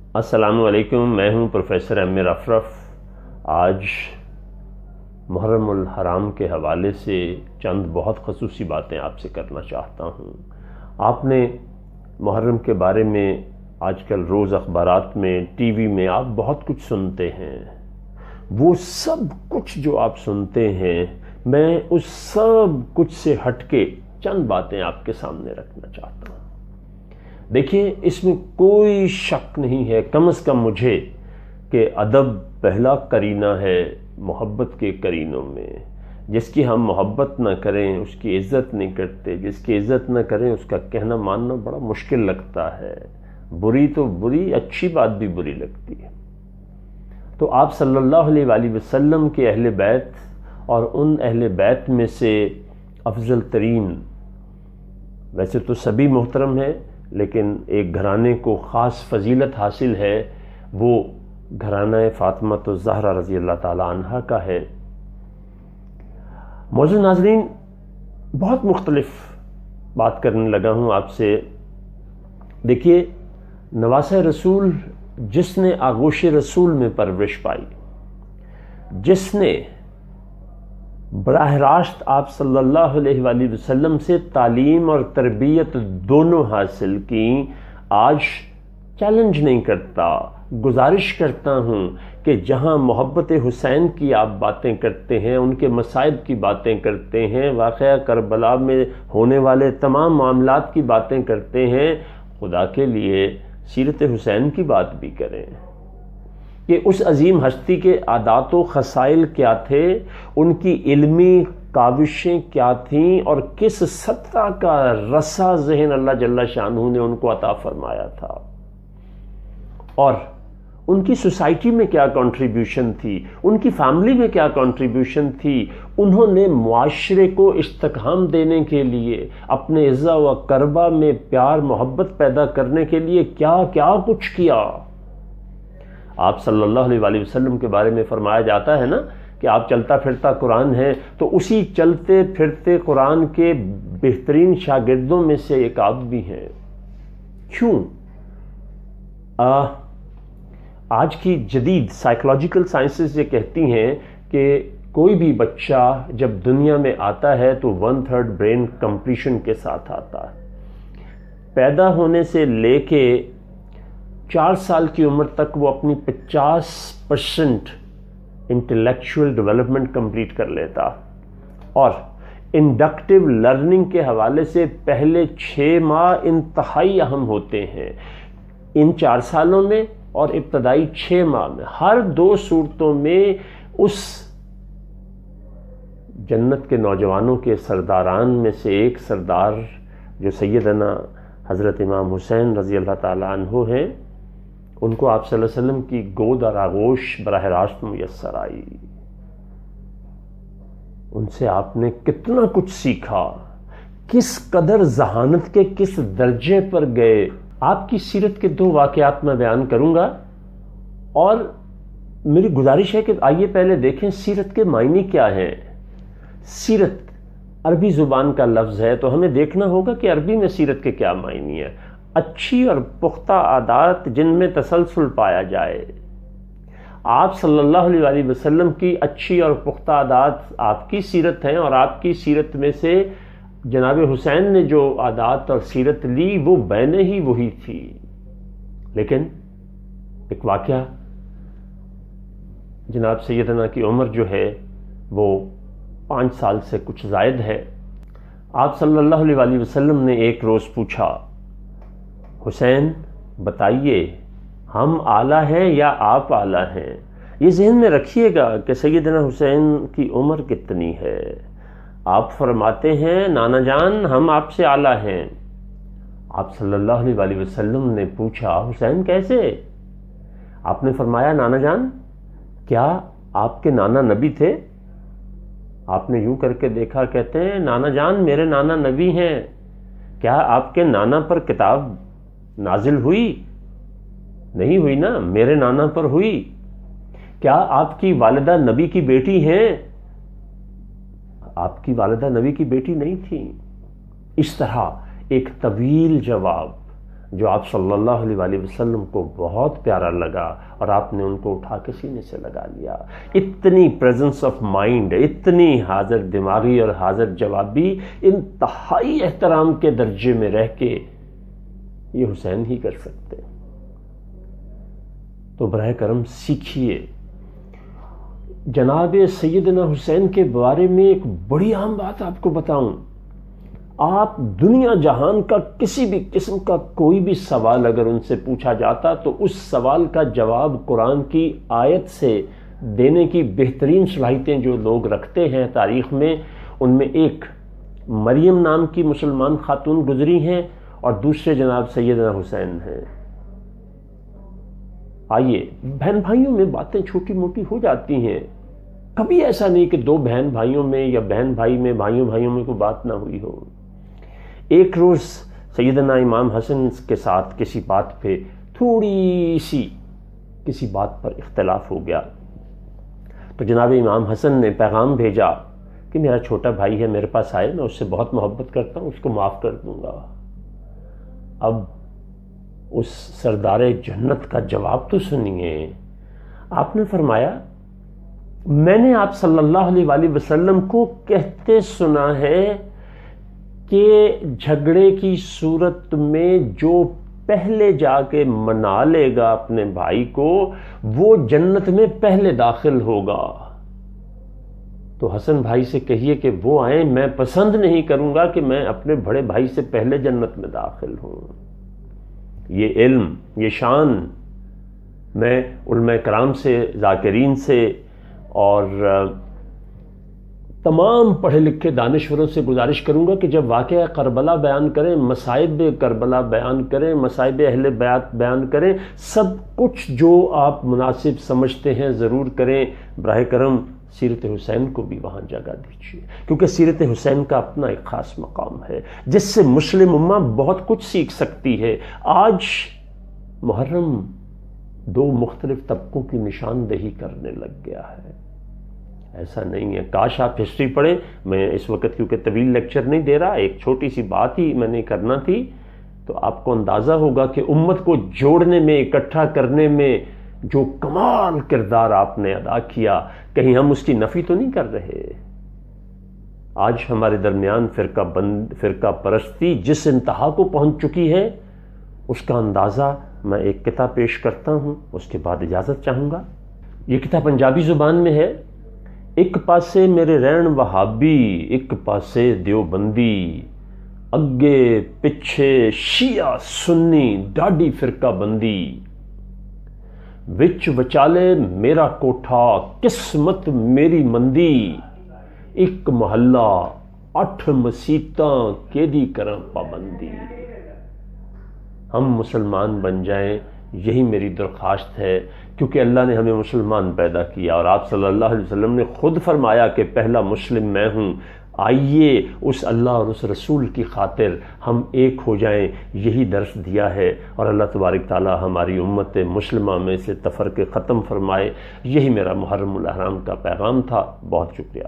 السلام علیکم، میں ہوں پروفیسر ایم اے رفرف۔ آج محرم الحرام کے حوالے سے چند بہت خصوصی باتیں آپ سے کرنا چاہتا ہوں۔ آپ نے محرم کے بارے میں آج کل روز اخبارات میں، ٹی وی میں آپ بہت کچھ سنتے ہیں۔ وہ سب کچھ جو آپ سنتے ہیں، میں اس سب کچھ سے ہٹ کے چند باتیں آپ کے سامنے رکھنا چاہتا ہوں۔ دیکھیے، اس میں کوئی شک نہیں ہے، کم از کم مجھے، کہ ادب پہلا قرینہ ہے محبت کے قرینوں میں۔ جس کی ہم محبت نہ کریں اس کی عزت نہیں کرتے، جس کی عزت نہ کریں اس کا کہنا ماننا بڑا مشکل لگتا ہے۔ بری تو بری، اچھی بات بھی بری لگتی ہے۔ تو آپ صلی اللہ علیہ وآلہ وسلم کے اہل بیت اور ان اہل بیت میں سے افضل ترین، ویسے تو سبھی محترم ہیں لیکن ایک گھرانے کو خاص فضیلت حاصل ہے، وہ گھرانہ فاطمہ الزہرا رضی اللہ تعالی عنہا کا ہے۔ معزز ناظرین، بہت مختلف بات کرنے لگا ہوں آپ سے۔ دیکھیے، نواسہ رسول جس نے آغوش رسول میں پرورش پائی، جس نے براہ راست آپ صلی اللہ علیہ وآلہ وسلم سے تعلیم اور تربیت دونوں حاصل کی، آج چیلنج نہیں کرتا، گزارش کرتا ہوں کہ جہاں محبت حسین کی آپ باتیں کرتے ہیں، ان کے مصائب کی باتیں کرتے ہیں، واقعہ کربلا میں ہونے والے تمام معاملات کی باتیں کرتے ہیں، خدا کے لیے سیرت حسین کی بات بھی کریں کہ اس عظیم ہستی کے عادات و خصائل کیا تھے، ان کی علمی کاوشیں کیا تھیں، اور کس سطح کا رسا ذہن اللہ جل شانہ نے ان کو عطا فرمایا تھا، اور ان کی سوسائٹی میں کیا کنٹریبیوشن تھی، ان کی فیملی میں کیا کنٹریبیوشن تھی۔ انہوں نے معاشرے کو استحکام دینے کے لیے، اپنے عزا و کربا میں پیار محبت پیدا کرنے کے لیے کیا کیا کچھ کیا۔ آپ صلی اللہ علیہ وآلہ وسلم کے بارے میں فرمایا جاتا ہے نا کہ آپ چلتا پھرتا قرآن ہیں، تو اسی چلتے پھرتے قرآن کے بہترین شاگردوں میں سے ایک آپ بھی ہیں۔ کیوں؟ آج کی جدید سائیکولوجیکل سائنسز یہ کہتی ہیں کہ کوئی بھی بچہ جب دنیا میں آتا ہے تو 1/3 برین کمپلیشن کے ساتھ آتا ہے۔ پیدا ہونے سے لے کے 4 سال کی عمر تک وہ اپنی 50% انٹلیکچوئل ڈیولپمنٹ کمپلیٹ کر لیتا، اور انڈکٹیو لرننگ کے حوالے سے پہلے 6 ماہ انتہائی اہم ہوتے ہیں۔ ان 4 سالوں میں اور ابتدائی 6 ماہ میں، ہر 2 صورتوں میں اس جنت کے نوجوانوں کے سرداران میں سے ایک سردار جو سیدنا حضرت امام حسین رضی اللہ تعالیٰ عنہ ہیں، ان کو آپ صلی اللہ علیہ وسلم کی گود اور آغوش براہ راست میسر آئی۔ ان سے آپ نے کتنا کچھ سیکھا، کس قدر ذہانت کے کس درجے پر گئے۔ آپ کی سیرت کے 2 واقعات میں بیان کروں گا، اور میری گزارش ہے کہ آئیے پہلے دیکھیں سیرت کے معنی کیا ہیں۔ سیرت عربی زبان کا لفظ ہے، تو ہمیں دیکھنا ہوگا کہ عربی میں سیرت کے کیا معنی ہے۔ اچھی اور پختہ عادات جن میں تسلسل پایا جائے۔ آپ صلی اللہ علیہ وآلہ وسلم کی اچھی اور پختہ عادات آپ کی سیرت ہیں، اور آپ کی سیرت میں سے جناب حسین نے جو عادات اور سیرت لی وہ بین ہی وہی تھی۔ لیکن ایک واقعہ، جناب سیدنا کی عمر جو ہے وہ 5 سال سے کچھ زائد ہے۔ آپ صلی اللہ علیہ وآلہ وسلم نے ایک روز پوچھا، حسین بتائیے ہم اعلیٰ ہیں یا آپ اعلیٰ ہیں؟ یہ ذہن میں رکھیے گا کہ سیدنا حسین کی عمر کتنی ہے۔ آپ فرماتے ہیں نانا جان ہم آپ سے اعلیٰ ہیں۔ آپ صلی اللہ علیہ وآلہ وسلم نے پوچھا حسین کیسے؟ آپ نے فرمایا نانا جان کیا آپ کے نانا نبی تھے؟ آپ نے یوں کر کے دیکھا، کہتے ہیں نانا جان میرے نانا نبی ہیں۔ کیا آپ کے نانا پر کتاب نازل ہوئی؟ نہیں ہوئی نا، میرے نانا پر ہوئی۔ کیا آپ کی والدہ نبی کی بیٹی ہیں؟ آپ کی والدہ نبی کی بیٹی نہیں تھی۔ اس طرح ایک طویل جواب جو آپ صلی اللہ علیہ وآلہ وسلم کو بہت پیارا لگا اور آپ نے ان کو اٹھا کے سینے سے لگا لیا. اتنی پریزنس آف مائنڈ، اتنی حاضر دماغی اور حاضر جوابی، انتہائی احترام کے درجے میں رہ کے یہ حسین ہی کر سکتے. تو براہ کرم سیکھیے. جناب سیدنا حسین کے بارے میں ایک بڑی اہم بات آپ کو بتاؤں. آپ دنیا جہان کا کسی بھی قسم کا کوئی بھی سوال اگر ان سے پوچھا جاتا تو اس سوال کا جواب قرآن کی آیت سے دینے کی بہترین صلاحیتیں جو لوگ رکھتے ہیں تاریخ میں، ان میں ایک مریم نام کی مسلمان خاتون گزری ہیں اور دوسرے جناب سیدنا حسین ہیں. آئیے، بہن بھائیوں میں باتیں چھوٹی موٹی ہو جاتی ہیں، کبھی ایسا نہیں کہ دو بہن بھائیوں میں یا بہن بھائی میں بھائیوں میں کوئی بات نہ ہوئی ہو. ایک روز سیدنا امام حسن کے ساتھ کسی بات پہ تھوڑی سی کسی بات پر اختلاف ہو گیا تو جناب امام حسن نے پیغام بھیجا کہ میرا چھوٹا بھائی ہے، میرے پاس آئے، میں اس سے بہت محبت کرتا ہوں، اس کو معاف کر دوں گا. اب اس سردار جنت کا جواب تو سنیے. آپ نے فرمایا، میں نے آپ صلی اللہ علیہ وآلہ وسلم کو کہتے سنا ہے کہ جھگڑے کی صورت میں جو پہلے جا کے منا لے گا اپنے بھائی کو وہ جنت میں پہلے داخل ہوگا. تو حسن بھائی سے کہیے کہ وہ آئیں، میں پسند نہیں کروں گا کہ میں اپنے بڑے بھائی سے پہلے جنت میں داخل ہوں. یہ علم، یہ شان میں علماء کرام سے، ذاکرین سے اور تمام پڑھے لکھے دانشوروں سے گزارش کروں گا کہ جب واقعہ کربلا بیان کریں، مصائب کربلا بیان کریں، مصائب اہل بیت بیان کریں، سب کچھ جو آپ مناسب سمجھتے ہیں ضرور کریں. براہ کرم سیرت حسین کو بھی وہاں جگہ دیجیے، کیونکہ سیرت حسین کا اپنا ایک خاص مقام ہے جس سے مسلم امہ بہت کچھ سیکھ سکتی ہے. آج محرم دو مختلف طبقوں کی نشاندہی کرنے لگ گیا ہے. ایسا نہیں ہے. کاش آپ ہسٹری پڑھیں. میں اس وقت کیونکہ طویل لیکچر نہیں دے رہا، ایک چھوٹی سی بات ہی میں نے کرنا تھی، تو آپ کو اندازہ ہوگا کہ امت کو جوڑنے میں، اکٹھا کرنے میں جو کمال کردار آپ نے ادا کیا، کہیں ہم اس کی نفی تو نہیں کر رہے. آج ہمارے درمیان فرقہ پرستی جس انتہا کو پہنچ چکی ہے، اس کا اندازہ میں ایک کتاب پیش کرتا ہوں، اس کے بعد اجازت چاہوں گا. یہ کتاب پنجابی زبان میں ہے. ایک پاسے میرے رہن وہابی، ایک پاسے دیوبندی، اگے پچھے شیعہ سنی ڈاڈی فرقہ بندی، وچ وچالے میرا کوٹھا قسمت میری مندی، ایک محلہ 8 مسیتاں کیدی کرن پابندی. ہم مسلمان بن جائیں، یہی میری درخواست ہے، کیونکہ اللہ نے ہمیں مسلمان پیدا کیا اور آپ صلی اللہ علیہ وسلم نے خود فرمایا کہ پہلا مسلم میں ہوں. آئیے اس اللہ اور اس رسول کی خاطر ہم ایک ہو جائیں، یہی درس دیا ہے، اور اللہ تبارک تعالی ہماری امت مسلمہ میں سے تفرقے ختم فرمائے. یہی میرا محرم الاحرام کا پیغام تھا. بہت شکریہ.